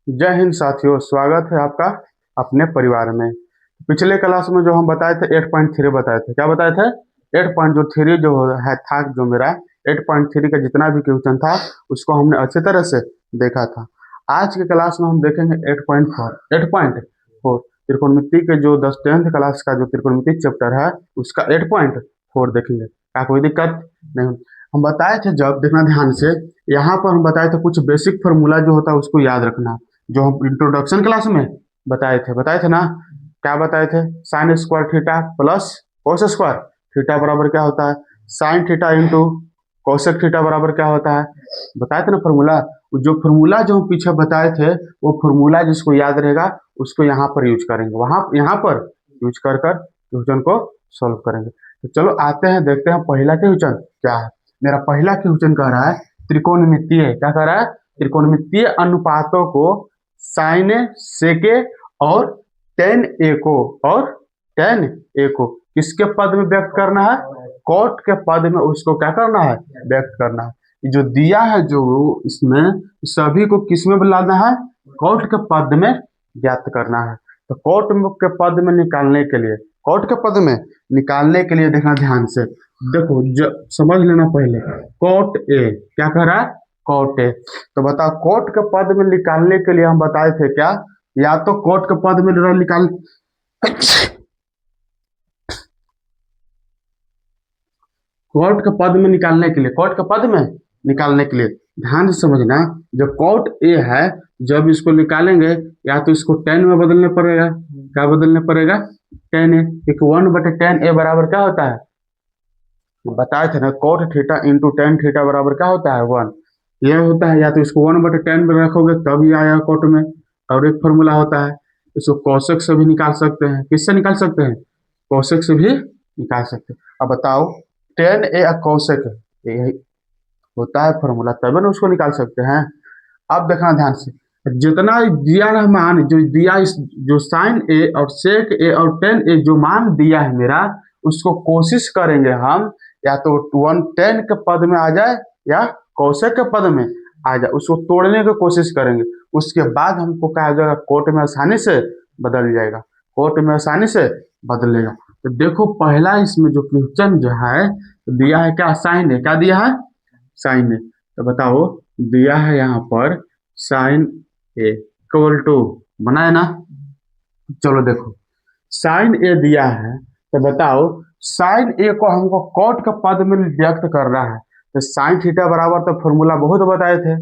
जय हिंद साथियों, स्वागत है आपका अपने परिवार में। पिछले क्लास में जो हम बताए थे 8.3 बताए थे, क्या बताए थे? 8.3 जो है था, जो मेरा 8.3 का जितना भी क्वेश्चन था उसको हमने अच्छे तरह से देखा था। आज के क्लास में हम देखेंगे 8.4 त्रिकोणमिति के जो 10th क्लास का जो त्रिकोणमिति चैप्टर है उसका 8.4 देखेंगे। क्या कोई दिक्कत नहीं? हम बताए थे, जब देखना ध्यान से, यहाँ पर हम बताए थे कुछ बेसिक फार्मूला जो होता है उसको याद रखना, जो हम इंट्रोडक्शन क्लास में बताए थे ना। क्या बताए थे? Sine square theta plus cos square theta बराबर क्या होता है? Sine theta into cosec theta बराबर क्या होता है? बताए थे ना फॉर्मूला। जो फॉर्मूला जो हम पीछे बताए थे वो फॉर्मूला जिसको याद रहेगा उसको यहाँ पर यूज करेंगे, वहां यहाँ पर यूज कर कर क्वेश्चन को सॉल्व करेंगे। तो चलो आते हैं, देखते हैं पहला क्वेश्चन क्या है। मेरा पहला क्वेश्चन कह रहा है त्रिकोणमितीय, क्या कह रहा है? त्रिकोणमितीय अनुपातों को साइन सेके और टेन ए को किसके पद में व्यक्त करना है? कॉट के पद में उसको क्या करना है? व्यक्त करना है। ये जो दिया है जो इसमें सभी को किस में लाना है? कॉट के पद में ज्ञात करना है। तो कॉट के पद में निकालने के लिए, कॉट के पद में निकालने के लिए देखना ध्यान से, देखो समझ लेना पहले। कॉट ए क्या कह रहा है? Cot A. तो बताओ कोट के पद में निकालने के लिए हम बताए थे क्या? या तो कोट के पद में निकाल कोट के पद में निकालने के लिए, कोट के पद में निकालने के लिए ध्यान से समझना। जब कोट ए है, जब इसको निकालेंगे या तो इसको 10 में बदलने पड़ेगा। क्या बदलने पड़ेगा? 10 ए, क्योंकि 1/10 ए बराबर क्या होता है? बताए थे ना, cot theta into tan theta बराबर क्या होता है? 1। यह होता है, या तो इसको 1/10 में रखोगे तब ही आया कोट में। और एक फॉर्मूला होता है, इसको कोसेक से भी निकाल सकते हैं। किससे निकाल सकते हैं? कोसेक से भी निकाल सकते हैं। अब बताओ 10 ए कोसेक, यही होता है फॉर्मूला, तभी ना उसको निकाल सकते हैं। अब देखना ध्यान से, जितना दिया है मान, जो दिया इस जो साइन ए और सेक ए और टेन ए जो मान दिया है मेरा, उसको कोशिश करेंगे हम या तो 110 के पद में आ जाए या कोसेक के पद में आ जाए, उसको तोड़ने की कोशिश करेंगे। उसके बाद हमको क्या हो जाएगा? कोट में आसानी से बदल जाएगा, कोट में आसानी से बदलेगा। तो देखो पहला इसमें जो क्वेश्चन जो है तो दिया है क्या? साइन ए। क्या दिया है? साइन ए। तो बताओ दिया है यहाँ पर साइन ए इक्वल टू, बनाए ना? चलो देखो, साइन ए दिया है तो बताओ साइन ए को हमको कॉट के पद में व्यक्त कर रहा है। तो साइन थीटा बराबर, तो फॉर्मूला बहुत बताए थे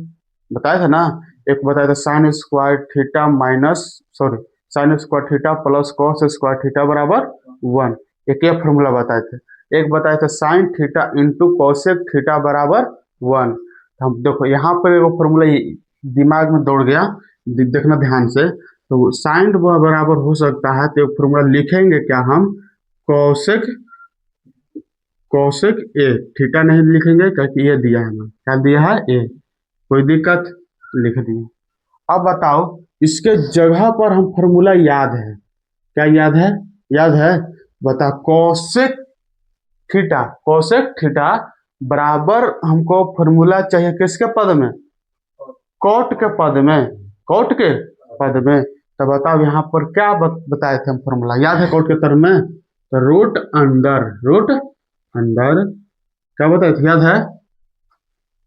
ना। एक बताया था sine square theta minus, sorry, sine square theta plus cos square theta बराबर 1। एक ये फॉर्मूला बताए थे। एक बताया था sine theta into cosec theta बराबर 1। हम देखो यहाँ पर वो फॉर्मूला दिमाग में दौड़ गया, देखना ध्यान से। तो साइन बराबर हो सकता है, तो फॉर्मूला लिखेंगे क्या हम? कॉसेक कॉसेक ए थीटा नहीं लिखेंगे क्योंकि ये दिया है हमें, क्या दिया है? ए। कोई दिक्कत? लिख दिए। अब बताओ इसके जगह पर हम फॉर्मूला याद है, क्या याद है? याद है? बता, कोसेक थीटा बराबर हमको फॉर्मूला चाहिए किसके पद में? कोट के पद में, कोट के पद में। तो बताओ यहाँ पर क्या बताए थे हम फॉर्मूला, याद है कोट के तरफ में? तो रूट अंडर क्या बताए थे, याद है?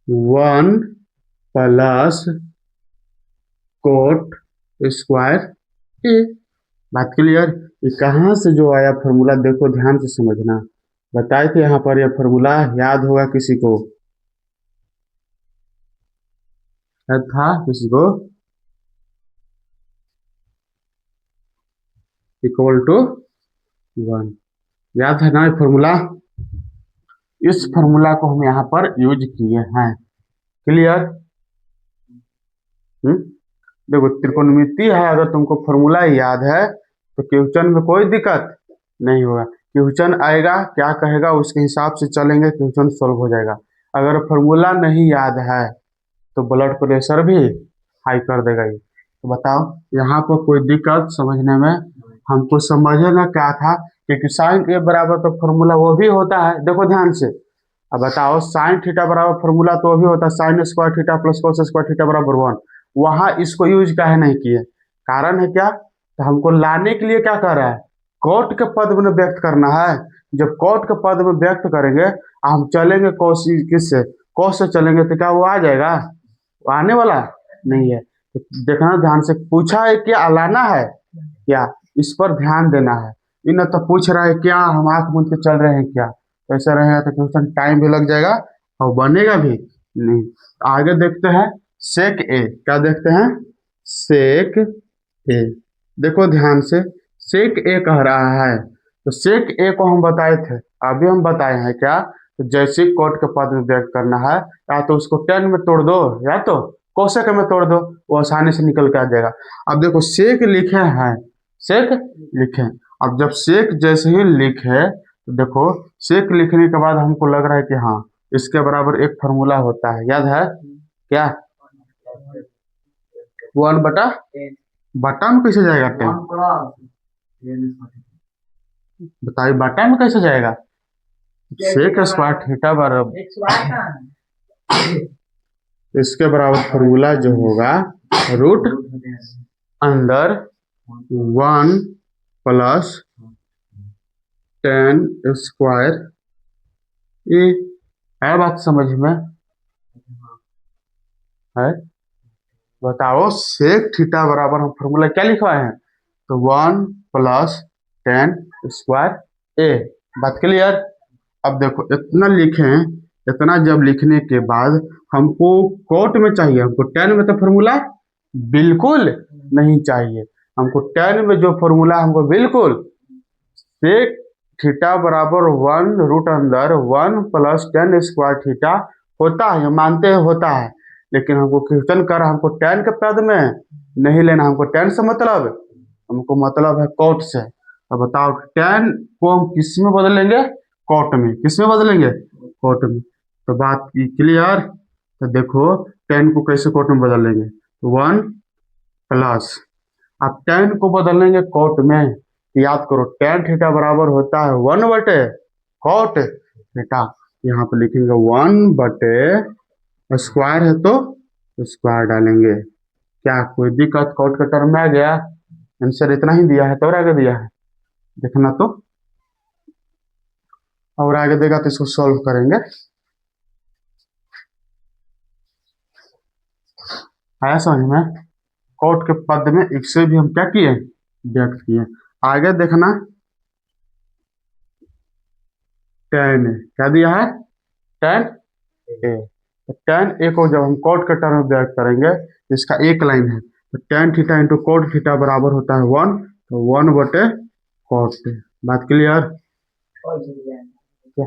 1 प्लस कोट स्क्वायर ए। बात क्लियर? ये कहाँ से जो आया फॉर्मूला, देखो ध्यान से समझना। बताए थे यहाँ पर, यह फॉर्मूला याद होगा किसी को? याद था किसी को? इक्वल टू 1, याद है ना ये फॉर्मूला? इस फॉर्मूला को हम यहाँ पर यूज किए हैं। क्लियर? देखो त्रिकोणमिति है, अगर तुमको फॉर्मूला याद है तो क्वेश्चन में कोई दिक्कत नहीं होगा। क्वेश्चन आएगा क्या कहेगा उसके हिसाब से चलेंगे, क्वेश्चन सॉल्व हो जाएगा। अगर फॉर्मूला नहीं याद है तो ब्लड प्रेशर भी हाई कर देगा ये। तो बताओ यहाँ पर कोई दिक्कत समझने में? हमको समझना क्या था, क्योंकि साइन ए बराबर तो फॉर्मूला वो भी होता है, देखो ध्यान से। अब बताओ साइन थीटा बराबर फॉर्मूला तो वो भी होता है sine square theta plus cos square theta बराबर 1। वहां इसको यूज काहे नहीं किए? कारण है क्या? तो हमको लाने के लिए क्या कर रहा है? कॉट के पद में व्यक्त करना है। जब कॉट के पद में व्यक्त करेंगे, हम चलेंगे कौशी किससे? कौश से चलेंगे तो क्या वो आ जाएगा? वो आने वाला नहीं है। तो देखना ध्यान से, पूछा है क्या लाना है क्या, इस पर ध्यान देना है। इन तो पूछ रहा है क्या, हम आंख मूंद के चल रहे हैं क्या, तो ऐसा रहेगा तो क्वेश्चन टाइम भी लग जाएगा और बनेगा भी नहीं। आगे देखते हैं सेक ए, क्या देखते हैं? सेक ए, देखो ध्यान से, सेक ए कह रहा है, तो सेक ए को हम बताए थे, अभी हम बताए हैं क्या, तो जैसे कोट के पद में व्यक्त करना है, या तो उसको 10 में तोड़ दो या तो कोशक में तोड़ दो, वो आसानी से निकल के आ जाएगा। अब देखो सेक लिखे हैं, सेक लिखे, अब जब सेक जैसे ही लिखे तो देखो सेक लिखने के बाद हमको लग रहा है कि हाँ इसके बराबर एक फार्मूला होता है, याद है क्या? 1 बटा बटा में कैसे जाएगा 10? बताइए बटा में कैसे जाएगा? सेक स्क्वायर थीटा बराबर, इसके बराबर फार्मूला जो होगा रूट अंदर 1 प्लस 10 स्क्वायर। ये है बात समझ में? है? बताओ सेक थीटा बराबर हम फार्मूला क्या लिखवाए हैं? तो 1 प्लस 10 स्क्वायर ए। बात क्लियर? अब देखो इतना लिखें, इतना जब लिखने के बाद हमको कोट में चाहिए, हमको 10 में तो फार्मूला बिल्कुल नहीं चाहिए, हमको 10 में जो फार्मूला हमको बिल्कुल सेक थीटा बराबर 1 रूट अंदर 1 प्लस 10 स्क्वायर थीटा होता है, मानते हैं होता है, लेकिन हमको क्वेश्चन कर हमको 10 के पद में नहीं लेना, हमको 10 से मतलब, हमको मतलब है कोट से। अब बताओ 10 को हम किस में बदलेंगे? कोट में। किस में बदलेंगे? कोट में। तो बात क्लियर? तो देखो 10 को कैसे कोट में बदलेंगे? 1 प्लस, अब 10 को बदलेंगे कोट में, याद करो tan थीटा बराबर होता है 1 बटे कोट थीटा, यहाँ पे लिखेंगे 1 बटे स्क्वायर है तो स्क्वायर डालेंगे। क्या कोई दिक्कत? कोट के टर्म में आ गया? आंसर इतना ही दिया है तो और आगे दिया है, देखना तो, और आगे देगा तो इसको सॉल्व करेंगे। आया समझ में? कोट के पद में इससे भी हम क्या किए? व्यक्त किए। आगे देखना 10 क्या दिया है? 10 ए, तो tan ए को जब हम कोट के टर्म में व्यक्त करेंगे तो इसका एक लाइन है, तो tan theta into cot theta बराबर होता है 1, तो 1 बटे कोट। बात क्लियर? क्या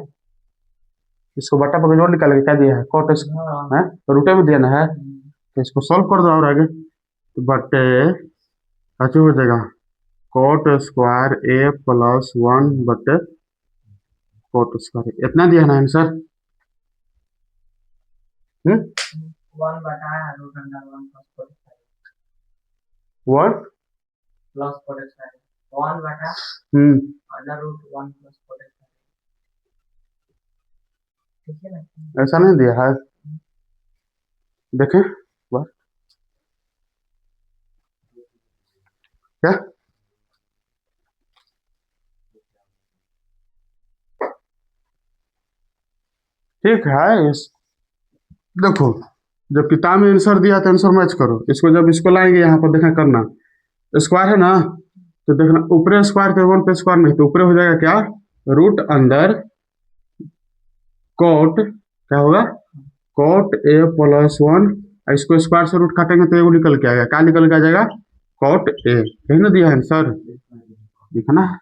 इसको बटा पर जोड़ निकालेंगे, क्या दिया है? कोट है तो रूटे में देना है, तो इसको सॉल्व कर दो और आगे, तो बटे अच्छा हो जाएगा कोट स्क्वायर ए प्लस 1 बटे कोट स्क्वायर, इतना दिया ना आंसर। 1 बटा रूट अंडर 1 प्लस 1 प्लस 1 बटा अंडर रूट 1 प्लस 4, ठीक है ना? ऐसा नहीं दिया है, देखें बात क्या? ठीक है देखो जब किताब में आंसर दिया तो आंसर मैच करो, इसको जब इसको लाएंगे यहाँ पर देखना करना, स्क्वायर है ना, तो देखना ऊपरे स्क्वायर के 1 पे स्क्वायर नहीं, तो ऊपरे हो जाएगा क्या? रूट अंदर कोट, क्या होगा? कोट ए प्लस 1, इसको स्क्वायर से रूट काटेंगे तो एगो निकल के आएगा, क्या निकल के आ जाएगा? Cot A. यही ना दिया है आंसर, लिखना है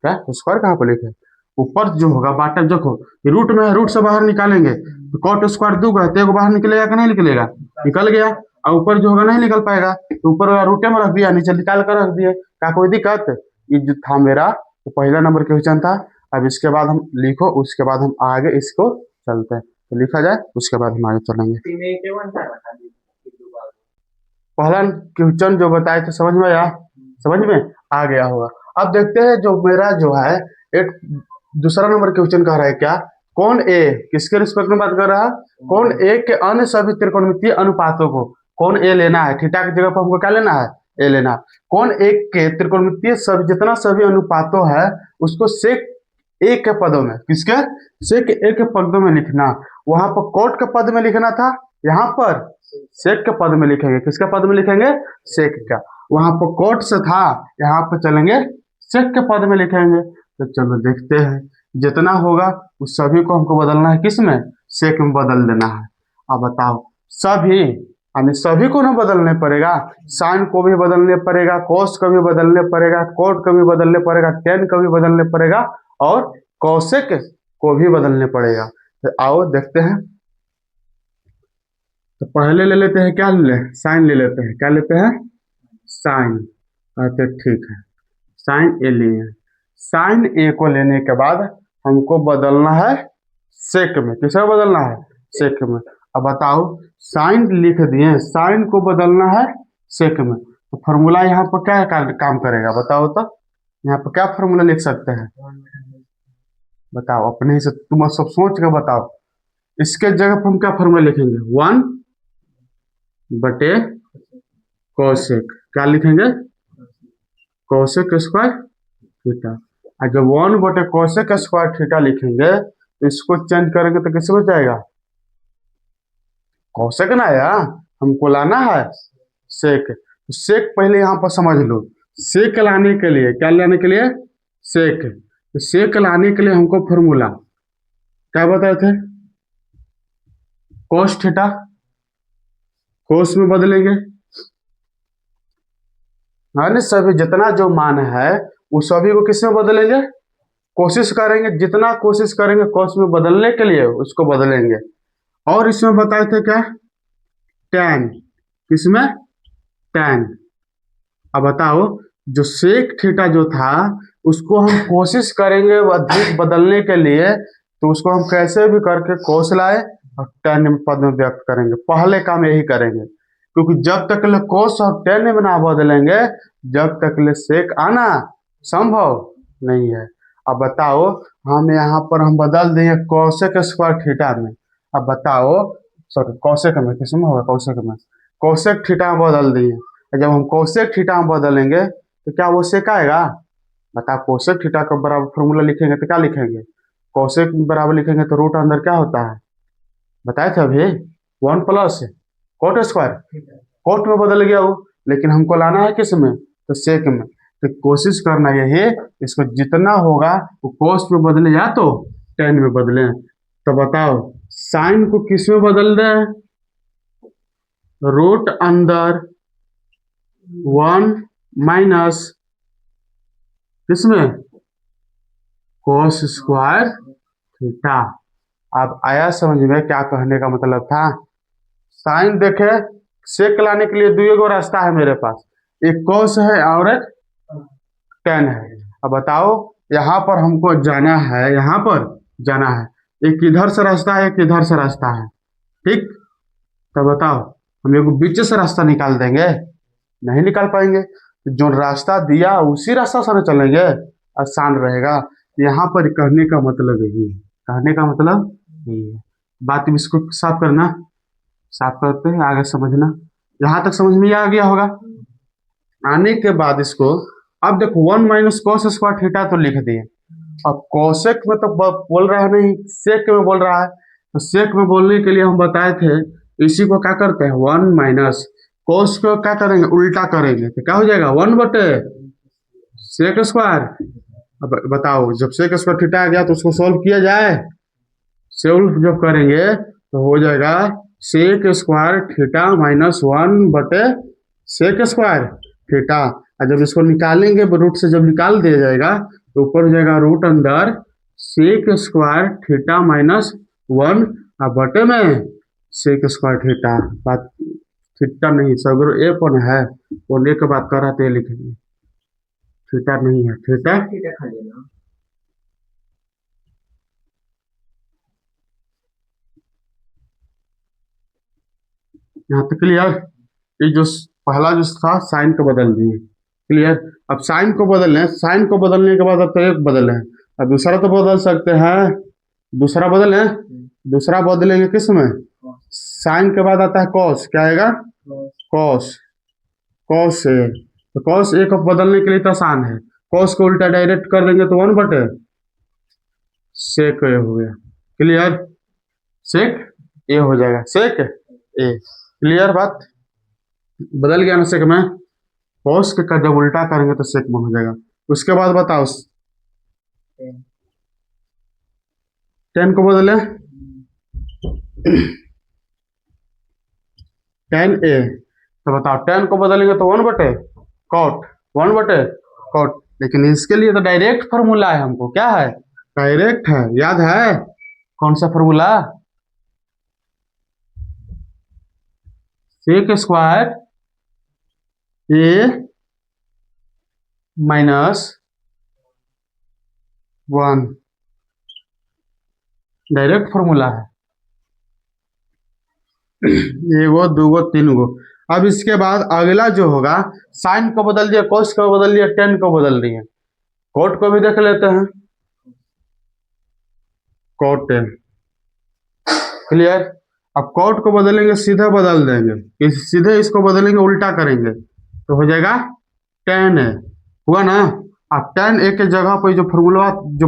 क्या? स्क्वायर कहाँ पर लिखे? ऊपर जो होगा बाटा देखो रूट में है, रूट से बाहर निकालेंगे तो कॉट स्क्वायर दूगा तो एगो बाहर निकलेगा कि नहीं निकलेगा? निकल गया। और ऊपर जो होगा नहीं निकल पाएगा, तो ऊपर वाला रूटे में रख दिया, नीचे निकाल कर रख दिए, क्या कोई दिक्कत? ये जो था मेरा तो पहला नंबर क्वेश्चन था। अब इसके बाद हम लिखो, उसके बाद हम आगे इसको चलते हैं, तो लिखा जाए उसके बाद हम आगे चलेंगे। पहला क्वेश्चन जो बताए थे समझ में आया? समझ में आ गया होगा। अब देखते हैं जो मेरा जो है एक दूसरा नंबर क्वेश्चन कह रहा है क्या, कौन ए किसके रिस्पेक्ट में बात कर रहा है? कौन ए के अन्य सभी त्रिकोणमितीय अनुपातों को कौन ए लेना है, थीटा की जगह पर हमको क्या लेना है, ए लेना है। कौन एक के त्रिकोणमितीय सभी जितना सभी अनुपातों है उसको सेक ए के पदों में, किसके, सेक ए के पदों में लिखना। वहां पर कोट के पद में लिखना था, यहाँ पर सेक के पद में लिखेंगे, किसके पद में लिखेंगे, सेक का। वहां पर कोट से था, यहाँ पर चलेंगे सेक के पद में लिखेंगे। तो चलो देखते हैं, जितना होगा उस सभी को हमको बदलना है, किस में, सेक में बदल देना है। अब बताओ सभी, यानी सभी को ना बदलने पड़ेगा, साइन को भी बदलने पड़ेगा, कोस को भी बदलने पड़ेगा, कोट को भी बदलने पड़ेगा, टेन को भी बदलने पड़ेगा और कोसेक को भी बदलने पड़ेगा। तो आओ देखते हैं। तो पहले ले लेते हैं, क्या ले, साइन ले लेते हैं, क्या लेते हैं, साइन। कहते ठीक है, साइन ए लिए। साइन ए को लेने के बाद हमको बदलना है सेक में, किसे बदलना है, सेक में। अब बताओ साइन लिख दिए, साइन को बदलना है सेक में, तो फॉर्मूला यहाँ पर क्या काम करेगा बताओ तो, यहाँ पर क्या फॉर्मूला लिख सकते हैं, बताओ अपने ही से, तुम सब सोच के बताओ। इसके जगह पर हम क्या फॉर्मूला लिखेंगे, 1/, कोसेक, क्या लिखेंगे, कोसेक स्क्वायर थीटा। और जब 1/, कोसेक स्क्वायर थीटा लिखेंगे तो इसको चेंज करेंगे तो किससे बच जाएगा, कोसेक ना आया, हमको लाना है सेक। तो सेक पहले यहाँ पर समझ लो, सेक लाने के लिए, क्या लाने के लिए, सेक। तो सेक लाने के लिए हमको फॉर्मूला क्या बताए थे, कोस थीटा, कोस में बदलेंगे, यानी सभी जितना जो मान है वो सभी को किस में बदलेंगे, कोशिश करेंगे, जितना कोशिश करेंगे कोस में बदलने के लिए उसको बदलेंगे। और इसमें बताए थे क्या, tan, किसमें, tan। अब बताओ जो सेक थीटा जो था उसको हम कोशिश करेंगे अधिक बदलने के लिए, तो उसको हम कैसे भी करके कोस लाए और tan पद में व्यक्त करेंगे। पहले काम यही करेंगे, क्योंकि जब तक ले कोस और tan में ना बदलेंगे जब तक ले सेक आना संभव नहीं है। अब बताओ हम यहाँ पर हम बदल देंगे कोसेक स्क्वायर थीटा में। अब बताओ, सॉरी कोसेक में, किसमें होगा, कोसेक में, कोसेक थीटा में बदल दिए। जब हम कोसेक थीटा में बदलेंगे तो क्या वो सेक आएगा, बताओ। कोसेक थीटा का बराबर फॉर्मूला लिखेंगे तो क्या लिखेंगे, कोसेक बराबर लिखेंगे तो रूट अंदर क्या होता है, बताए थे अभी, 1+ कोट स्क्वायर, कोट में बदल गया वो, लेकिन हमको लाना है किस में, तो सेक में। तो कोशिश करना यही, इसको जितना होगा वो कोस में बदले या तो tan में बदले। तो बताओ साइन को किस में बदल दें, रूट अंदर 1 - किसमें, कोस स्क्वायर थीटा। अब आया समझ में क्या कहने का मतलब था। साइन देखे, सेक लाने के लिए दो रास्ता है मेरे पास, एक कोस है और एक tan है। अब बताओ यहाँ पर हमको जाना है, यहाँ पर जाना है, एक इधर से रास्ता है एक इधर से रास्ता है, ठीक। तो बताओ हम एक बीच से रास्ता निकाल देंगे, नहीं निकाल पाएंगे। जो रास्ता दिया उसी रास्ता से चलेंगे, आसान रहेगा। यहाँ पर कहने का मतलब यही है, कहने का मतलब यही है। बात इसको साफ करना, साफ करते हैं आगे समझना। यहाँ तक समझ में आ गया होगा। आने के बाद इसको अब देखो 1 - कोस स्क्वायर थीटा तो लिख दिए। अब कोसेक में तो बोल रहा है नहीं, सेक में बोल रहा है। तो सेक में बोलने के लिए हम बताए थे इसी को क्या करते हैं, 1 - कोस को क्या करेंगे, उल्टा करेंगे तो क्या हो जाएगा, 1/, सेक स्क्वायर। अब बताओ जब सेक स्क्वायर थीटा आ गया तो उसको सोल्व किया जाए, सोल्व जब करेंगे तो हो जाएगा sec square theta -1/, sec square theta. और जब इसको निकालेंगे रूट से, जब निकाल दिया जाएगा तो ऊपर हो जाएगा रूट अंदर सेक स्क्वायर थीटा -1 और बटे में सेक स्क्वायर थीटा। बात थीटा नहीं, सगरो ए पर है, और ए के बात कर रहा था, लिखेंगे थीटा नहीं है, थीटा खाली ना। यहाँ तक क्लियर। ये जो पहला जो था साइन को बदल दिए, क्लियर। अब साइन को बदल लें, साइन को बदलने के बाद अब तो एक बदल है, अब दूसरा तो बदल सकते हैं, दूसरा बदल है, दूसरा बदलेंगे किस में, साइन के बाद आता है कॉस, क्या आएगा, कॉस कॉस ए, तो कॉस ए को बदलने के लिए तो आसान है, कॉस को उल्टा डायरेक्ट कर देंगे तो 1 बटे सेक ए हो गया। क्लियर, सेक ए हो जाएगा, सेक ए। क्लियर बात, बदल गया ना सेक में, कॉस के का जब उल्टा करेंगे तो सेक में हो जाएगा। उसके बाद बताओ 10 को बदले tan ए, तो बताओ 10 को बदलेंगे तो 1 बटे कॉट, 1 बटे कॉट। लेकिन इसके लिए तो डायरेक्ट फॉर्मूला है, हमको क्या है, डायरेक्ट है, याद है कौन सा फॉर्मूला, सेक स्क्वायर ए माइनस 1, डायरेक्ट फॉर्मूला है। एगो दूगो तीन गो। अब इसके बाद अगला जो होगा, साइन को बदल दिया, कोस को बदल दिया, टेन को बदल दिया, कोट को भी देख लेते हैं, कोट 10। क्लियर, अब कोट को बदलेंगे, सीधे बदल देंगे, सीधे इसको बदलेंगे, उल्टा करेंगे तो हो जाएगा tan है, हुआ ना। अब tan ए के जगह पर जो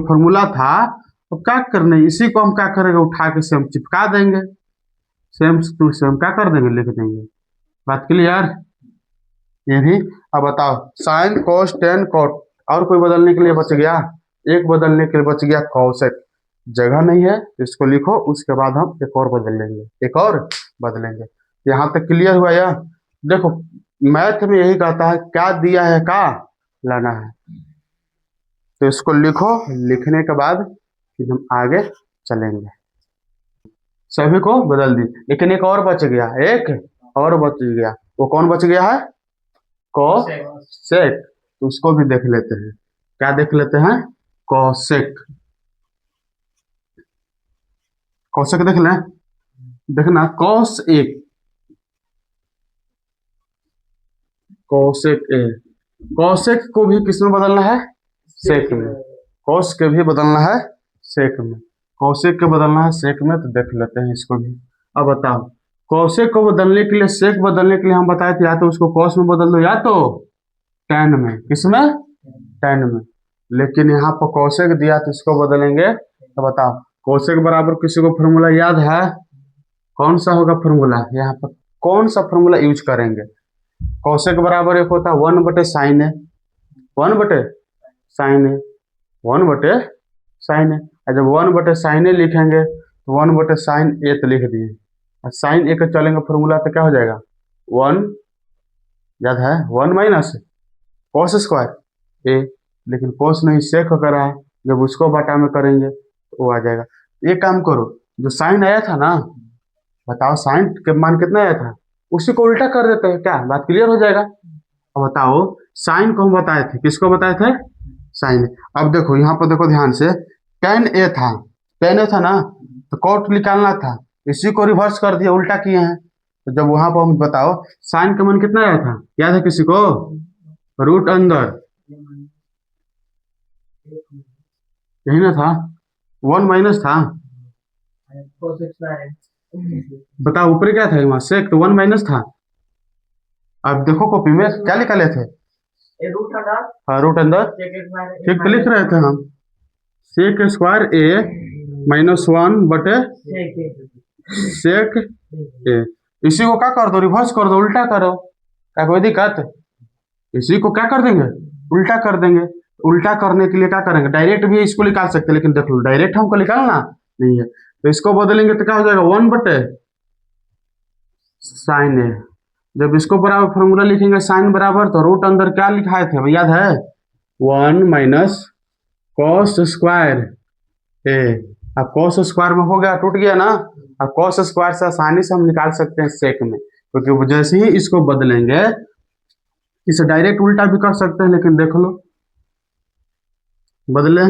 फॉर्मूला था, तो क्या करना है, इसी को हम क्या करेंगे, उठा के सेम चिपका देंगे, सेम टू सेम क्या कर देंगे, लिख देंगे। बात क्लियर, ये भी। अब बताओ साइन कोस टेन कोट, और कोई बदलने के लिए बच गया, एक बदलने के लिए बच गया कॉसेक, जगह नहीं है तो इसको लिखो, उसके बाद हम एक और बदल लेंगे, एक और बदलेंगे। यहाँ तक क्लियर हुआ यह। देखो मैथ में यही कहता है, क्या दिया है का लाना है, तो इसको लिखो, लिखने के बाद फिर हम आगे चलेंगे। सभी को बदल दी, लेकिन एक और बच गया, एक और बच गया, वो कौन बच गया है, कोसेक, तो उसको भी देख लेते हैं। क्या देख लेते हैं, कोसेक, कोसेक देख लें, देखना कॉस एक, कोसेक ए, कोसेक को भी किसमें बदलना है, सेक में, कोस के भी बदलना है सेक में, कोसेक के बदलना है सेक में, तो देख लेते हैं इसको भी। अब बताओ कोसेक को बदलने के लिए, सेक बदलने के लिए हम बताए थे, या तो उसको कॉस में बदल दो, या तो tan में, किसमें, tan में। लेकिन यहाँ पर कोसेक दिया तो इसको बदलेंगे, तो बताओ कोसेक बराबर किसी को फॉर्मूला याद है, कौन सा होगा फॉर्मूला, यहाँ पर कौन सा फॉर्मूला यूज करेंगे। कोसेक बराबर एक होता है 1/sin ए, 1/sin ए, 1/sin ए। जब 1/sin ए लिखेंगे तो 1/sin ए तो लिख दिए, और साइन ए का चलेंगे फॉर्मूला तो क्या हो जाएगा, 1, याद है 1 माइनस कॉस स्क्वायर ए, लेकिन कॉस नहीं सेक करा है, जब उसको बटा में करेंगे तो वो आ जाएगा। एक काम करो, जो साइन आया था ना, बताओ साइन के मान कितना आया था, उसी को उल्टा कर देते हैं, क्या बात क्लियर हो जाएगा। अब बताओ साइन को हम बताए थे, किसको बताए थे, साइन। अब देखो यहाँ पर देखो ध्यान से, tan ए था, tan ए था ना, तो कॉट निकालना था, इसी को रिवर्स कर दिया, उल्टा किए हैं। तो जब वहां पर हम बताओ साइन का मान कितना आया था, याद है किसी को, रूट अंदर यही ना था, 1 माइनस था, बताओ ऊपर क्या था, वहां सेक, तो 1 माइनस था। अब देखो कॉपी में क्या निकाले थे, हाँ रूट अंदर, ठीक तो लिख रहे थे हम, सेक स्क्वायर ए माइनस 1/, सेक ए, इसी को क्या कर दो, रिवर्स कर दो, उल्टा करो, क्या कोई दिक्कत, इसी को क्या कर देंगे, उल्टा कर देंगे। उल्टा करने के लिए क्या करेंगे, डायरेक्ट भी इसको निकाल सकते हैं, लेकिन देख लो डायरेक्ट हमको निकालना नहीं है, तो इसको बदलेंगे तो क्या हो जाएगा, 1/sin ए। जब इसको बराबर फॉर्मूला लिखेंगे साइन बराबर, तो रूट अंदर क्या लिखाए थे, याद है 1 माइनस कॉस स्क्वायर ए। अब कॉस स्क्वायर में हो गया, टूट गया ना, अब कॉस स्क्वायर से आसानी से हम निकाल सकते हैं सेक में, क्योंकि जैसे ही इसको बदलेंगे, इसे डायरेक्ट उल्टा भी कर सकते हैं, लेकिन देख लो बदले,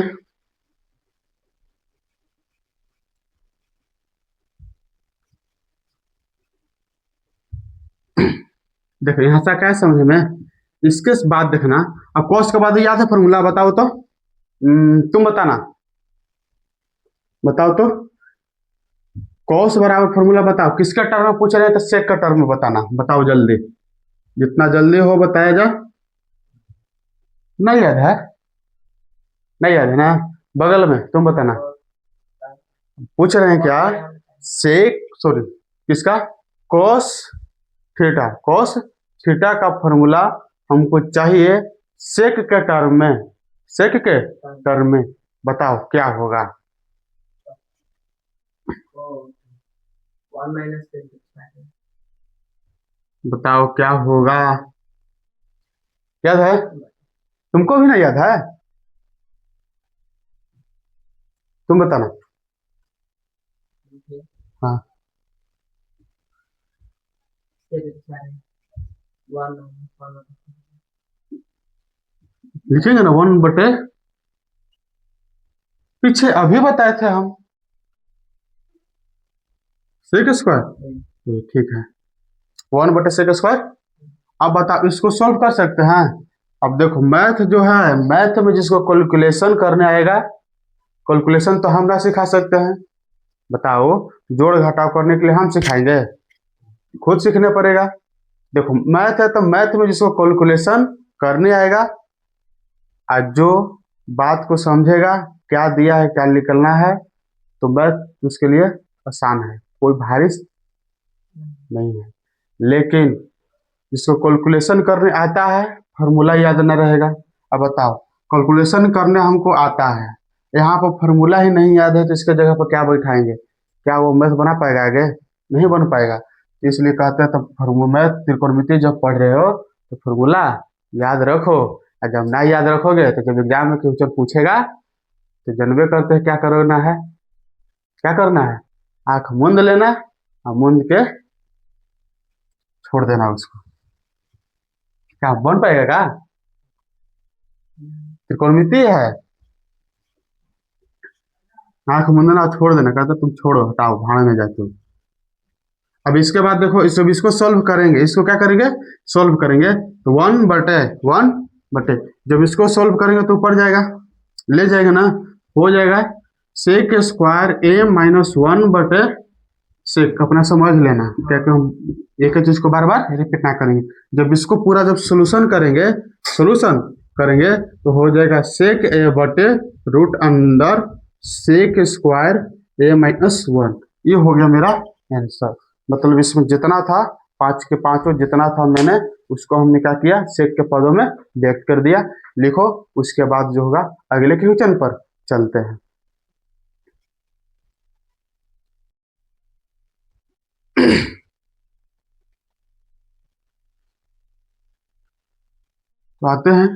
देखो यहाँ से क्या समझ में, इसके बाद देखना, अब कॉस के बाद याद है फॉर्मूला, बताओ तो, तुम बताना, बताओ तो, कॉस बराबर फॉर्मूला बताओ, किसका टर्म में पूछ रहे हैं तो सेक का टर्म में बताना, बताओ जल्दी, जितना जल्दी हो बताया जा। नहीं याद है, नहीं याद है ना, बगल में तुम बताना। पूछ रहे हैं क्या, सेक सॉरी किसका, कॉस थीटा, कॉस थीटा का फॉर्मूला हमको चाहिए सेक के टर्म में, सेक के टर्म में, बताओ क्या होगा। 1 minus sec x है। बताओ क्या होगा, याद है, तुमको भी नहीं याद है, तुम बताना। हाँ sec x है 1 minus 1 लिखेंगे ना 1/, पीछे अभी बताए थे हम सेक स्क्वायर, ठीक है 1/sec²। अब बताओ इसको सॉल्व कर सकते हैं। अब देखो मैथ जो है, मैथ में जिसको कैलकुलेशन करने आएगा, कैलकुलेशन तो हम ना सिखा सकते हैं, बताओ जोड़ घटाव करने के लिए हम सिखाएंगे, खुद सीखने पड़ेगा। देखो मैथ है तो मैथ में जिसको कैलकुलेशन करने आएगा, आज जो बात को समझेगा क्या दिया है क्या निकलना है, तो मैथ उसके लिए आसान है, कोई भारी नहीं है। लेकिन जिसको कैलकुलेशन करने आता है फार्मूला याद न रहेगा। अब बताओ कैलकुलेशन करने हमको आता है, यहाँ पर फार्मूला ही नहीं याद है तो इसके जगह पर क्या बैठाएंगे, क्या वो मैथ बना पाएगा आगे, नहीं बन पाएगा। इसलिए कहते हैं तो फार्मूला मैथ त्रिकोणमिति जब पढ़ रहे हो तो फार्मूला याद रखो, और जब ना याद रखोगे तो जब एग्जाम में क्वेश्चन पूछेगा तो जानबे करते हैं क्या करना है, क्या करना है, आंख मूंद लेना और मूंद के छोड़ देना उसको। क्या बन पाएगा क्या, त्रिकोणमिति है, आंख मूंदना और छोड़ देना, कहता तुम छोड़ो हटाओ भाड़ में जाते हो। अब इसके बाद देखो इसको सॉल्व करेंगे, इसको क्या करेंगे सॉल्व करेंगे, तो 1/1 जब इसको सॉल्व करेंगे तो ऊपर जाएगा, ले जाएगा ना, हो जाएगा सेक स्क्वायर a-1 सेक, अपना समझ लेना क्या कि हम एक ही चीज को बार बार रिपीट ना करेंगे। जब इसको पूरा जब सोल्यूशन करेंगे तो हो जाएगा सेक a/रूट अंदर सेक स्क्वायर a-1, ये हो गया मेरा आंसर। मतलब इसमें जितना था 5 के 5 जितना था मैंने उसको हमने क्या किया सेक के पदों में व्यक्त कर दिया। लिखो, उसके बाद जो होगा अगले क्वेश्चन पर चलते हैं। तो आते हैं,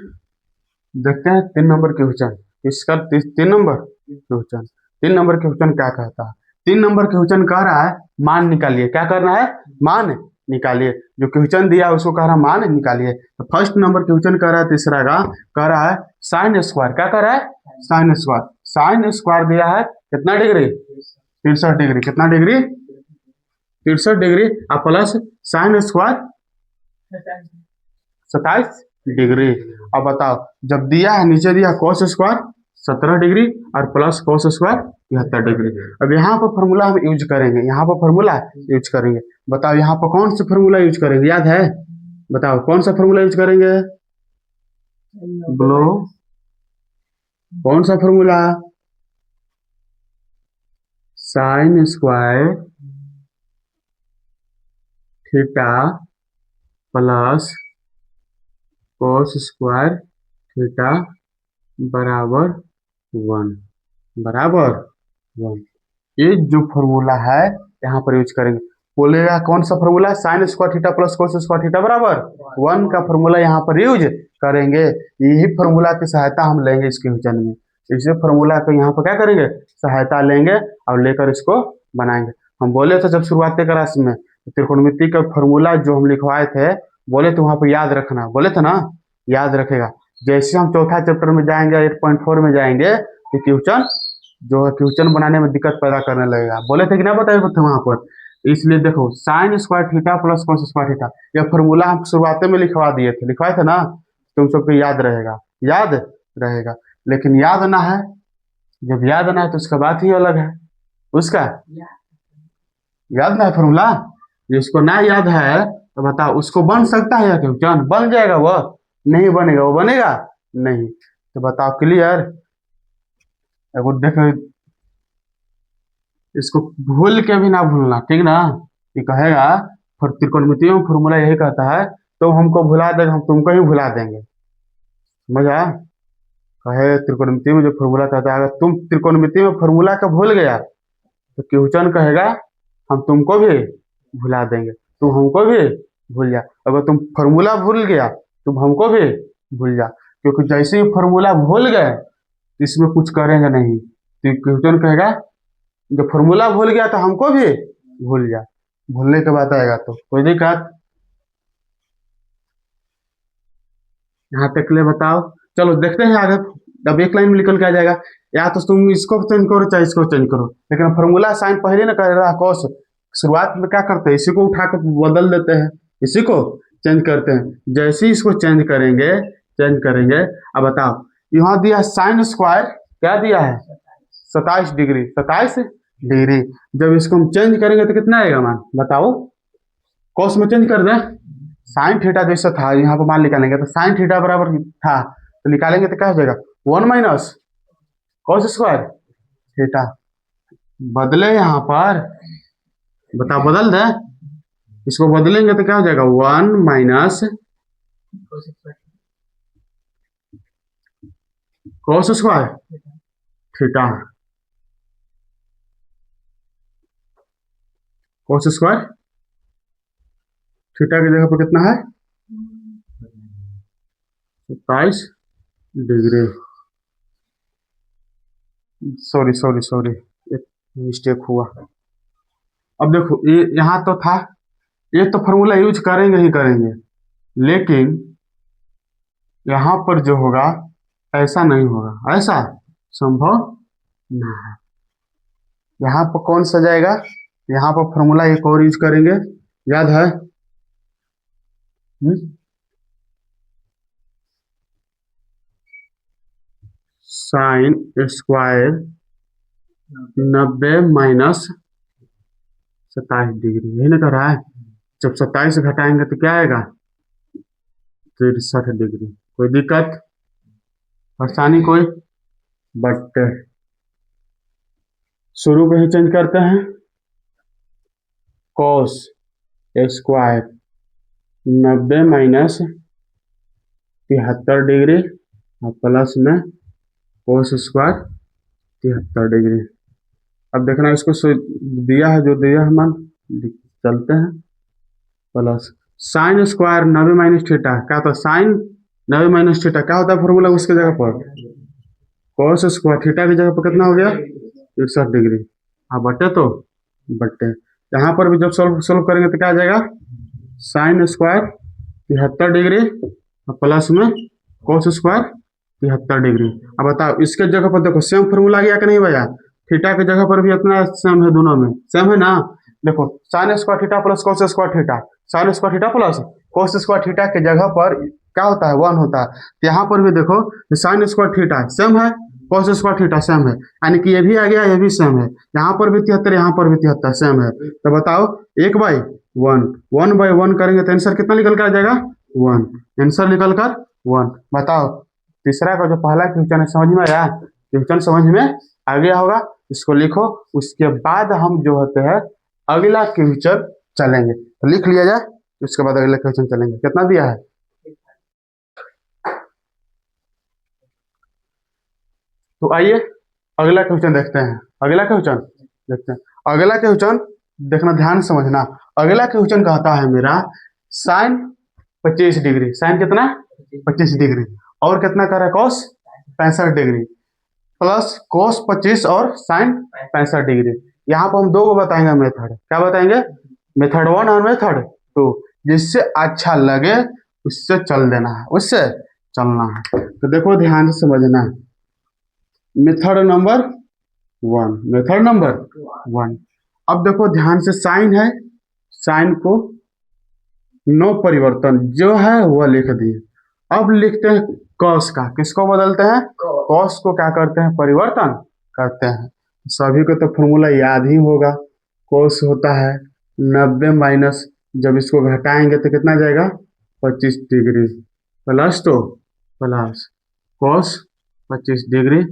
देखते हैं 3 नंबर क्वेश्चन, इसका 3 नंबर क्वेश्चन, 3 नंबर क्वेश्चन क्या कहता है। 3 नंबर क्वेश्चन कह रहा है मान निकालिए, क्या करना है मान निकालिए, जो क्वेश्चन दिया है उसको कह रहा है मान निकालिए। तो फर्स्ट नंबर क्वेश्चन कह रहा है तीसरा का, कह रहा है साइन स्क्वायर, क्या कह रहा है साइन स्क्वायर, साइन स्क्वायर दिया है कितना डिग्री 63 डिग्री, कितना डिग्री 63 डिग्री, और प्लस साइन स्क्वायर 27 डिग्री। अब बताओ जब दिया है नीचे दिया कॉस स्क्वायर 17 डिग्री और प्लस कॉस स्क्वायर 73 डिग्री। अब यहाँ पर फॉर्मूला हम यूज करेंगे, यहाँ पर फॉर्मूला यूज करेंगे, बताओ यहाँ पर कौन सा फॉर्मूला यूज करेंगे, याद है, बताओ कौन सा फॉर्मूला यूज करेंगे, बोलो कौन सा formula, sine square theta plus cos square theta बराबर 1, ये जो फॉर्मूला है यहाँ पर यूज करेंगे। बोलेगा कौन सा formula, sine square theta plus cos square theta बराबर 1 का फॉर्मूला यहाँ पर यूज करेंगे। यही फॉर्मूला की सहायता हम लेंगे इस क्वेश्चन में, इसी फॉर्मूला को यहाँ पर क्या करेंगे सहायता लेंगे और लेकर इसको बनाएंगे। हम बोले थे जब शुरुआती क्लास में त्रिकोणमिति का फॉर्मूला जो हम लिखवाए थे, बोले तो वहाँ पर याद रखना, बोले थे ना, याद रखेगा। जैसे हम चौथा चैप्टर में जाएंगे 8.4 में जाएंगे तो क्वेश्चन जो है क्वेश्चन बनाने में दिक्कत पैदा करने लगेगा, बोले थे कि ना बताए थे वहां पर। इसलिए देखो sine square theta plus cos square theta, यह फॉर्मूला हम शुरुआत में लिखवा दिए थे, लिखवाए थे ना, तुम सबको याद रहेगा, याद रहेगा। लेकिन याद ना है, जब याद ना है तो उसका बात ही अलग है, उसका याद ना है फॉर्मूला? जिसको ना याद है तो बताओ, उसको बन सकता है या क्वेश्चन बन जाएगा? वो नहीं बनेगा, वो बनेगा नहीं। तो बताओ क्लियर? एगो देखो, इसको भूल के भी ना भूलना, ठीक ना? ये कहेगा फिर त्रिकोणमिति में फॉर्मूला यही कहता है, तो हमको भुला देगा, हम तुमको ही भुला देंगे। समझा? कहे त्रिकोणमिति में जो फॉर्मूला कहता है, अगर तुम त्रिकोणमिति में फॉर्मूला का भूल गया तो क्वेश्चन कहेगा हम तुमको भी भुला देंगे, तुम हमको भी भूल जा। अगर तुम फॉर्मूला भूल गया तुम हमको भी भूल जा, क्योंकि जैसे ही फॉर्मूला भूल गए तो इसमें कुछ करेंगे नहीं, तो क्वेश्चन कहेगा जब फॉर्मूला भूल गया तो हमको भी भूल जा। भूलने के बाद आएगा तो कोई दिक्कत? यहाँ तक के लिए बताओ। चलो देखते हैं आगे। अब एक लाइन में निकल के आ जाएगा, या तो तुम इसको चेंज करो चाहे इसको चेंज करो, लेकिन फॉर्मूला साइन पहले ना कर रहा कॉस। शुरुआत में क्या करते हैं, इसी को उठा कर बदल देते हैं, इसी को चेंज करते हैं। जैसे ही इसको चेंज करेंगे। अब बताओ, यहाँ दिया साइन स्क्वायर, क्या दिया है? 27 डिग्री, 27 डिग्री। जब इसको हम चेंज करेंगे तो कितना आएगा मान बताओ? कॉस में चेंज कर दें, साइन थीटा जैसा था यहाँ पर मान निकालेंगे तो साइन थीटा बराबर था, तो निकालेंगे तो क्या हो जाएगा? 1 माइनस कॉस स्क्वायर थीटा। बदले यहाँ पर, बताओ बदल दे, इसको बदलेंगे तो क्या हो जाएगा? 1 minus cos square theta. Cos square theta की जगह पर कितना है? 27 डिग्री। सॉरी, एक मिस्टेक हुआ। अब देखो, ये यहाँ तो था, ये तो फॉर्मूला यूज करेंगे ही करेंगे, लेकिन यहाँ पर जो होगा ऐसा नहीं होगा, ऐसा संभव नहीं है। यहाँ पर कौन सा जाएगा? यहाँ पर फॉर्मूला एक और यूज करेंगे, याद है? साइन स्क्वायर 90 माइनस 27 डिग्री, यही ना कर रहा है? जब 27 घटाएंगे तो क्या आएगा? 63 डिग्री। कोई दिक्कत परेशानी कोई? बट शुरू को ही चेंज करते हैं। कॉस स्क्वायर 90 माइनस 73 डिग्री और प्लस में कोस स्क्वायर 73 डिग्री। अब देखना, इसको दिया है, जो दिया है मान चलते हैं। Plus sine square 90 minus theta, क्या होता है? साइन 90 माइनस थीटा क्या होता है फॉर्मूला उसके जगह पर? कोस स्क्वायर थीटा की जगह पर कितना हो गया? 61 डिग्री। हाँ बटे, तो बटे यहाँ पर भी जब सोल्व करेंगे तो क्या आ जाएगा? साइन स्क्वायर 73 डिग्री और प्लस में कोस स्क्वायर 73 डिग्री। अब बताओ, इसके जगह पर देखो सेम फॉर्मूला गया कि नहीं भैया? थीटा की जगह पर भी इतना सेम है, दोनों में सेम है ना? देखो, sine square theta plus cos square theta, sine square theta plus cos square theta की जगह पर क्या होता है? 1 होता है। तो यहाँ पर भी देखो, साइन स्क्वायर थीटा सेम है, कोस स्क्वायर थीटा सेम है, यानी कि ये भी आ गया, ये भी सेम है। यहाँ पर भी 73, यहाँ पर भी 73 सेम है। तो बताओ, 1/1 करेंगे तो आंसर कितना निकल कर आ जाएगा? 1। आंसर निकल कर 1। बताओ, तीसरा का जो पहला क्वेश्चन है समझ में आया? क्वेश्चन समझ में आ गया होगा, इसको लिखो। उसके बाद हम जो होते हैं अगला क्वेश्चन चलेंगे, तो लिख लिया जाए, उसके बाद अगला क्वेश्चन चलेंगे। कितना दिया है? तो आइए अगला क्वेश्चन देखते हैं। अगला क्वेश्चन देखना, ध्यान से समझना। अगला क्वेश्चन कहता है मेरा साइन 25 डिग्री, साइन कितना? 25 डिग्री, और कितना कर रहा है? कॉस 65 डिग्री, प्लस कॉस 25 और साइन 65 डिग्री। यहाँ पर हम दो को बताएंगे मेथड। क्या बताएंगे? मेथड 1 और मेथड 2। जिससे अच्छा लगे उससे चल देना है, उससे चलना है। तो देखो ध्यान से समझना है। Method number 1। अब देखो ध्यान से, साइन है, साइन को नो परिवर्तन जो है वह लिख दिए। अब लिखते हैं कॉस का, किसको बदलते हैं? कॉस को क्या करते हैं? परिवर्तन करते हैं। सभी को तो फॉर्मूला याद ही होगा, कोस होता है 90 माइनस, जब इसको घटाएंगे तो कितना जाएगा 25 डिग्री, प्लस तो प्लस कोस 25 डिग्री,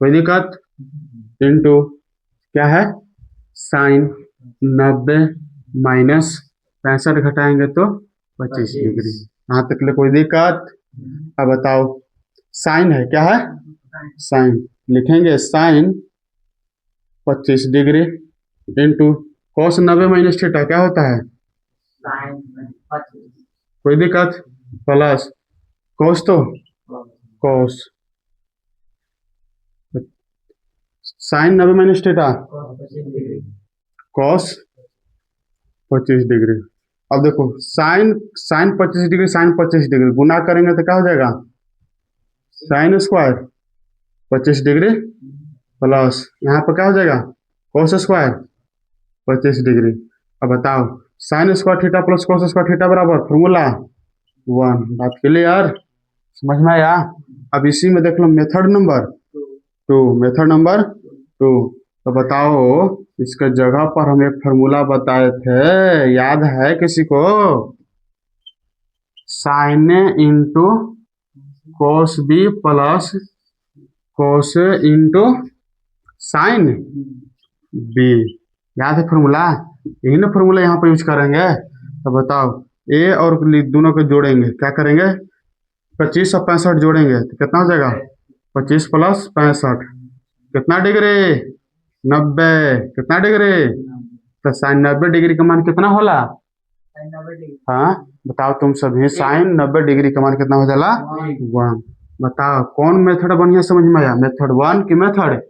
कोई दिक्कत, इंटू क्या है साइन 90 माइनस 65 घटाएंगे तो 25 डिग्री। यहाँ तक ले कोई दिक्कत? अब बताओ, साइन है, क्या है साइन, लिखेंगे sine 25 degree into cos 90 minus theta क्या होता है साइन 25 कोई दिक्कत, प्लस कॉस तो cos sine 90 minus theta 25 degree cos 25 degree. अब देखो sine sine 25 degree sine 25 degree गुना करेंगे तो क्या हो जाएगा साइन स्क्वायर 25 डिग्री प्लस यहाँ पर क्या हो जाएगा कोस स्क्वायर 25 डिग्री। अब बताओ sine square theta plus cos square theta बराबर फॉर्मूला 1। बात क्लियर, समझ में आया? अब इसी में देख लो मेथड नंबर 2, मेथड नंबर 2। तो बताओ इसके जगह पर हम एक फॉर्मूला बताए थे, याद है किसी को? Sine into cos B plus cos into sine B, याद है फॉर्मूला? यही ना फॉर्मूला यहाँ पर यूज करेंगे। तो बताओ ए और दोनों को जोड़ेंगे, क्या करेंगे 25 और 65 जोड़ेंगे तो कितना हो जाएगा 25 प्लस 65 कितना डिग्री 90, कितना डिग्री? तो साइन 90 डिग्री का मान कितना होला? साइन 90 डिग्री हाँ बताओ तुम सभी, साइन 90 डिग्री का मान कितना हो जाला 1। बताओ कौन मेथड बढ़िया समझ में आया, मेथड 1 की मेथड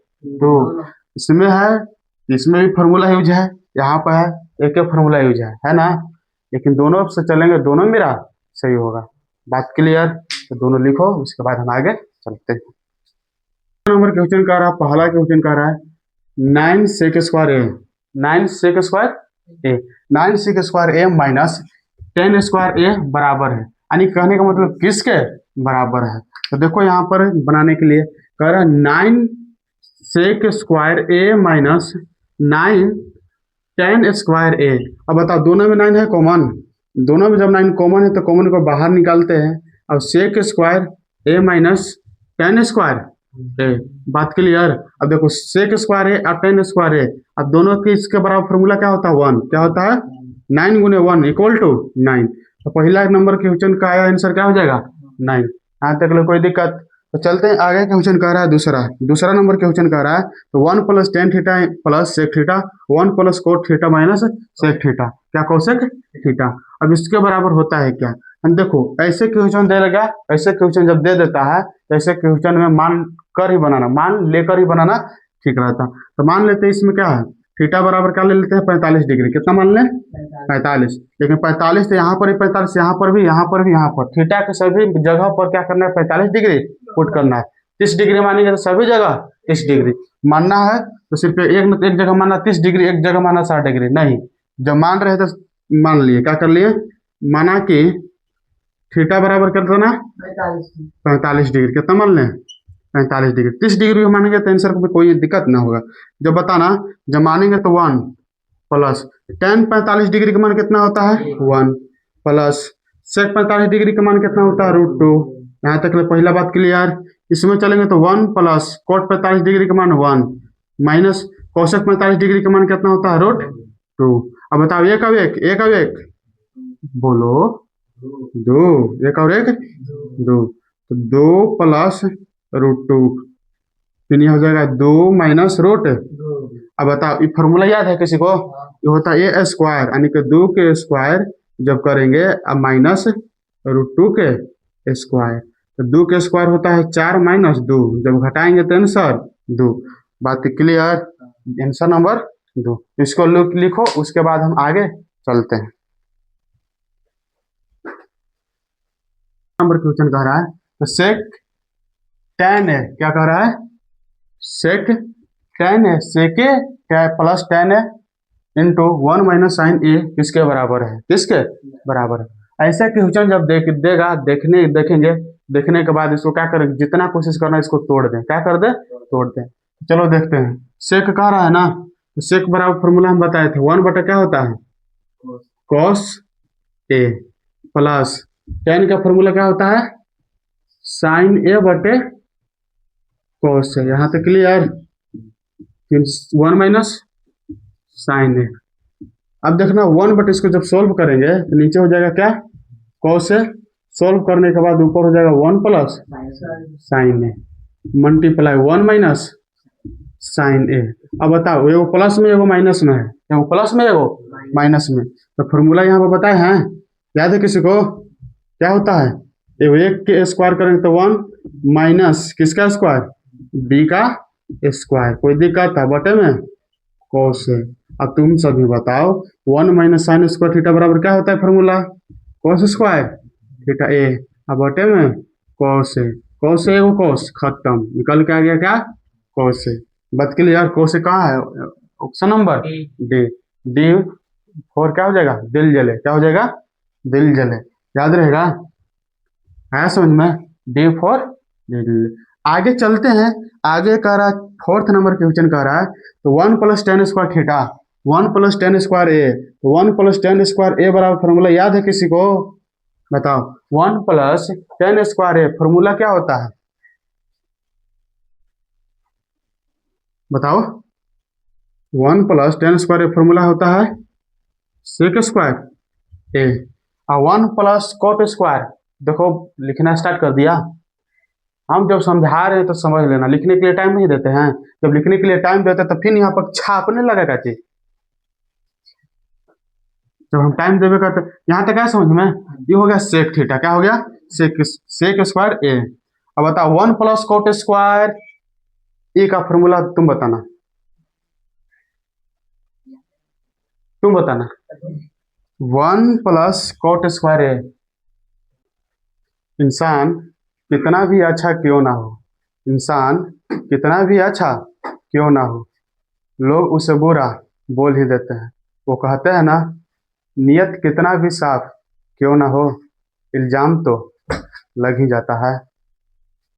2? इसमें है, इसमें भी फार्मूला यूज है, यहाँ पर है एक ही फार्मूला यूज है ना, लेकिन दोनों से चलेंगे, दोनों मेरा सही होगा। बात क्लियर? तो दोनों लिखो, उसके बाद हम आगे चलते हैं। नंबर क्वेश्चन कर रहा है, पहला क्वेश्चन कर रहा है 9 sec square A, 9 sec square A, 9 sec square A minus 10 square A बराबर है, यानी कहने का मतलब किसके बराबर है? तो देखो यहाँ पर बनाने के लिए कह रहा है 9 सेक स्क्वायर ए माइनस 9 10 स्क्वायर ए। अब बताओ दोनों में 9 है कॉमन, दोनों में जब 9 कॉमन है तो कॉमन को बाहर निकालते हैं। अब सेक स्क्वायर ए माइनस 10 स्क्वायर ए, बात क्लियर? अब देखो सेक स्क्वायर है और 10 स्क्वायर है, अब दोनों की इसके बराबर फॉर्मूला क्या होता है 1, क्या होता है 9 गुने 1 इक्वल टू 9। तो पहला नंबर क्वेश्चन का आंसर क्या हो जाएगा 9। यहाँ तक लो कोई दिक्कत? तो चलते हैं आगे, क्वेश्चन कह रहा है दूसरा नंबर क्वेश्चन कह रहा है तो 1 plus tan theta plus sec theta 1 plus cot theta minus sec theta, क्या कोसेक थीटा। अब इसके बराबर होता है क्या? हम देखो ऐसे क्वेश्चन दे लगा, ऐसे क्वेश्चन जब दे देता है तो ऐसे क्वेश्चन में मान कर ही बनाना, मान लेकर ही बनाना ठीक रहता। तो मान लेते हैं इसमें क्या है थीटा बराबर क्या ले लेते हैं 45 डिग्री, कितना मान लें 45, लेकिन 45 तो यहाँ पर ही 45, यहाँ पर भी, यहाँ पर भी, यहाँ पर थीटा के सभी जगह पर क्या करना है 45 डिग्री पुट करना है। 30 डिग्री मानेंगे तो सभी जगह 30 डिग्री मानना है, तो सिर्फ एक जगह माना 30 डिग्री, एक जगह माना 60 डिग्री नहीं। जब मान रहे तो मान लिए, क्या कर लिए, माना कि थीटा बराबर कर देना 45 डिग्री, कितना मान लें 45 डिग्री। 30 डिग्री मानेंगे तो आंसर को कोई दिक्कत ना होगा। जब बताना जब मानेंगे तो 1 प्लस टेन 45 डिग्री का मान कितना होता है 1 प्लस सेक 45 डिग्री का मान कितना होता है √2। यहाँ तक पहला बात क्लियर। इसमें चलेंगे तो 1 प्लस कोट 45 डिग्री का मान 1 माइनस कोसेक 45 डिग्री का मान कितना होता है √2। अब बताओ एक और एक बोलो 2, एक और एक 2, तो 2 प्लस √2 फिर यह हो जाएगा 2 माइनस √। अब बताओ ये फॉर्मूला याद है किसी को? ये होता है ए स्क्वायर, यानी कि 2 के स्क्वायर जब करेंगे अब माइनस √2 के स्क्वायर, तो 2 के स्क्वायर होता है 4 माइनस 2, जब घटाएंगे तो आंसर 2। बात क्लियर? आंसर नंबर 2 इसको लिखो, उसके बाद हम आगे चलते हैं। नंबर क्वेश्चन कह रहा है तो सेक tan है, क्या कह रहा है सेक tan है, सेक प्लस tan है इंटू 1 माइनस साइन ए किसके बराबर है, किसके बराबर है। ऐसा क्वेश्चन जब देगा देखने के बाद इसको क्या करें, जितना कोशिश करना इसको तोड़ दें, क्या कर दे तोड़ दें। चलो देखते हैं, सेक कह रहा है ना, तो सेक बराबर फॉर्मूला हम बताए थे, 1 बटा क्या होता है, कॉस ए, प्लस टेन का फॉर्मूला क्या होता है, साइन ए बटे कॉस ए। यहाँ तक क्लियर। 1 माइनस साइन ए। अब देखना 1 बटे इसको जब सोल्व करेंगे तो नीचे हो जाएगा क्या, कॉस ए, सोल्व करने के बाद ऊपर हो जाएगा 1 प्लस साइन ए, मल्टीप्लाई 1 माइनस साइन ए। अब बताओ एगो प्लस में एगो माइनस में है, एगो प्लस में एगो माइनस में, तो फॉर्मूला यहाँ पर बताए हैं, याद है किसी को, क्या होता है, एगो एक के स्क्वायर करेंगे तो 1 माइनस किसका स्क्वायर, बी का स्क्वायर, कोई दिक्कत है बटे में कॉस ए। अब तुम सभी बताओ 1 माइनस साइन स्क्वायर थीटा बराबर क्या होता है फॉर्मूला, कॉस स्क्वायर थीटा ए, अब बटे में कॉस ए, कॉस ए वो कॉस खत्म, निकल के आ गया क्या, कॉस ए। बात के लिए यार कॉस ए कहाँ है, option number D. D for क्या हो जाएगा, दिल जले, क्या हो जाएगा, दिल जले, याद रहेगा, आया समझ में, डी फॉर दिल। आगे चलते हैं, आगे कह रहा है 4th नंबर क्वेश्चन कह रहा है, तो 1 plus tan square theta, 1 plus tan square A, 1 plus tan square A बराबर फॉर्मूला याद है किसी को, बताओ 1 plus tan square A formula क्या होता है, बताओ 1 plus tan square A formula होता है सेक स्क्वायर ए, और 1 प्लस कॉट स्क्वायर, देखो लिखना स्टार्ट कर दिया, हम जब समझा रहे हैं तो समझ लेना, लिखने के लिए टाइम नहीं देते हैं, जब लिखने के लिए टाइम देते हैं तो फिर यहाँ पर छापने लगेगा चीज, जब हम टाइम देवे करते, यहाँ तक क्या समझ में, ये हो गया सेक थीटा, क्या हो गया, सेक स्क्वायर ए। अब बताओ 1 प्लस कॉट स्क्वायर ए का फॉर्मूला तुम बताना, तुम बताना, 1 प्लस कॉट स्क्वायर ए, इंसान कितना भी अच्छा क्यों ना हो, इंसान कितना भी अच्छा क्यों ना हो, लोग उसे बुरा बोल ही देते हैं, वो कहते हैं ना, नियत कितना भी साफ क्यों ना हो, इल्जाम तो लग ही जाता है।